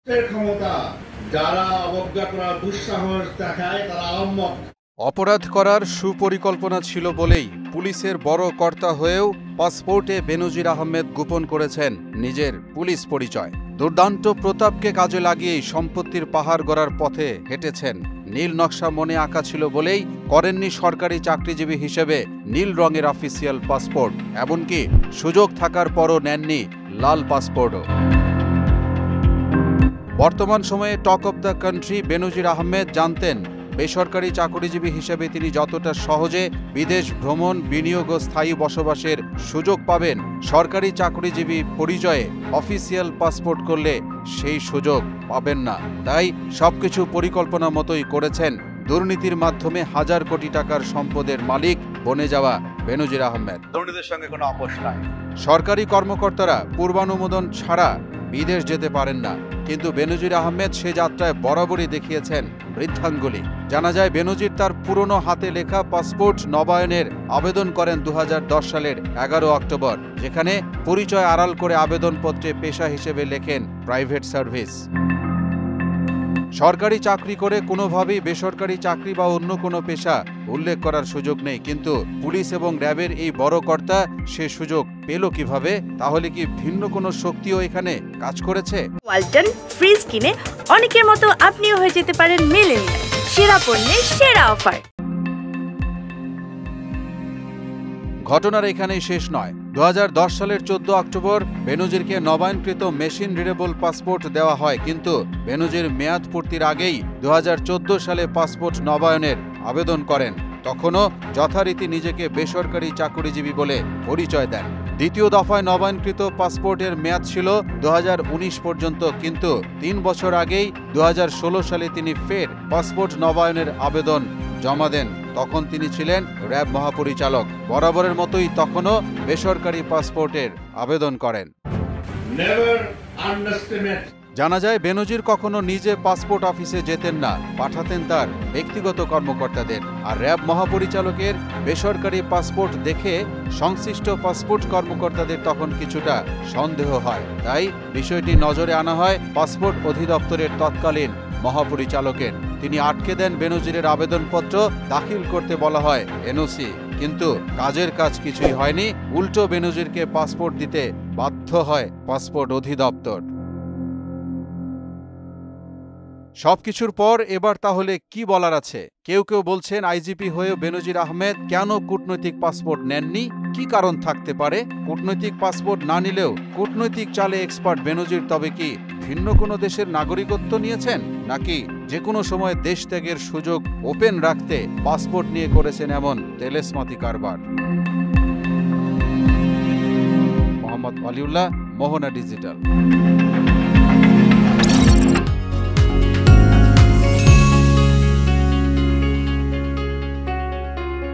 ক্ষমতা যারা অবজ্ঞা করার দুঃসাহস দেখায় তারা আহম্মক। অপরাধ করার সুপরিকল্পনা ছিল বলেই পুলিশের বড় কর্তা হয়েও পাসপোর্টে বেনজির আহমেদ গোপন করেছেন নিজের পুলিশ পরিচয়। দুর্দান্ত প্রতাপকে কাজে লাগিয়েই সম্পত্তির পাহাড় গড়ার পথে হেঁটেছেন। নীল নকশা মনে আঁকা ছিল বলেই করেননি সরকারি চাকরিজীবী হিসেবে নীল রঙের অফিসিয়াল পাসপোর্ট, এমনকি সুযোগ থাকার পরও নেননি লাল পাসপোর্টও। বর্তমান সময়ে টক অব দ্য কান্ট্রি বেনজির আহমেদ জানতেন বেসরকারি চাকরিজীবী হিসেবে তিনি যতটা সহজে বিদেশ ভ্রমণ, বিনিয়োগ ও স্থায়ী বসবাসের সুযোগ পাবেন, সরকারি চাকরিজীবী পরিচয়ে অফিসিয়াল পাসপোর্ট করলে সেই সুযোগ পাবেন না। তাই সবকিছু পরিকল্পনা মতোই করেছেন দুর্নীতির মাধ্যমে হাজার কোটি টাকার সম্পদের মালিক বনে যাওয়া বেনজির আহমেদ। দুর্নীতির সঙ্গে কোনো আপোষ নাই। সরকারি কর্মকর্তারা পূর্বানুমোদন ছাড়া বিদেশ যেতে পারেন না, কিন্তু বেনজির আহমেদ সে যাত্রায় বরাবরই দেখিয়েছেন বৃদ্ধাঙ্গুলি। জানা যায় বেনজির তার পুরনো হাতে লেখা পাসপোর্ট নবায়নের আবেদন করেন 2010 সালের 11 অক্টোবর, যেখানে পরিচয় আড়াল করে আবেদনপত্রে পেশা হিসেবে লেখেন প্রাইভেট সার্ভিস। সরকারি চাকরি করে কোনোভাবেই বেসরকারি চাকরি বা অন্য কোনো পেশা উল্লেখ করার সুযোগ নেই, কিন্তু পুলিশ এবং র্যাবের এই বড় কর্তা সে সুযোগ পেল কিভাবে? তাহলে কি ভিন্ন কোনো শক্তিও এখানে কাজ করেছে? ওয়ালটন ফ্রিজ কিনে অনেকের মতো আপনিও হয়ে যেতে পারেন মিলেনিয়াল। সেরা পণ্যের সেরা অফার। ঘটনার এখানেই শেষ নয়। 2010 সালের 14 অক্টোবর বেনজিরকে নবায়নকৃত মেশিন রিডেবল পাসপোর্ট দেওয়া হয়, কিন্তু বেনজির মেয়াদ পূর্তির আগেই 2014 সালে পাসপোর্ট নবায়নের আবেদন করেন। তখনও যথারীতি নিজেকে বেসরকারি চাকরিজীবী বলে পরিচয় দেন। দ্বিতীয় দফায় নবায়নকৃত পাসপোর্টের মেয়াদ ছিল 2019 পর্যন্ত, কিন্তু 3 বছর আগেই 2016 সালে তিনি ফের পাসপোর্ট নবায়নের আবেদন জমা দেন। তখন তিনি ছিলেন র্যাব মহাপরিচালক। বরাবরের মতোই তখনও বেসরকারি পাসপোর্টের আবেদন করেন। জানা যায় বেনজির কখনো নিজে পাসপোর্ট অফিসে যেতেন না, পাঠাতেন তার ব্যক্তিগত কর্মকর্তাদের। আর র্যাব মহাপরিচালকের বেসরকারি পাসপোর্ট দেখে সংশ্লিষ্ট পাসপোর্ট কর্মকর্তাদের তখন কিছুটা সন্দেহ হয়। তাই বিষয়টি নজরে আনা হয় পাসপোর্ট অধিদপ্তরের তৎকালীন মহাপরিচালকের। তিনি আটকে দেন বেনজিরের আবেদনপত্র দাখিল করতে বলা হয় এনওসি, কিন্তু কাজের কাজ কিছুই হয়নি। উল্টো বেনজিরকে পাসপোর্ট দিতে বাধ্য হয় পাসপোর্ট অধিদপ্তর। সবকিছুর পর এবার তাহলে কি বলার আছে? কেউ কেউ বলছেন আইজিপি হয়েও বেনজির আহমেদ কেন কূটনৈতিক পাসপোর্ট নেননি? কি কারণ থাকতে পারে? কূটনৈতিক পাসপোর্ট না নিলেও কূটনৈতিক চালে এক্সপার্ট বেনজির তবে কি ভিন্ন কোনো দেশের নাগরিকত্ব নিয়েছেন, নাকি যে কোনো সময় দেশ ত্যাগের সুযোগ ওপেন রাখতে পাসপোর্ট নিয়ে করেছেন এমন তেলেসমাতি কারবার? মোহাম্মদ ওয়ালিউল্লাহ, মোহনা ডিজিটাল।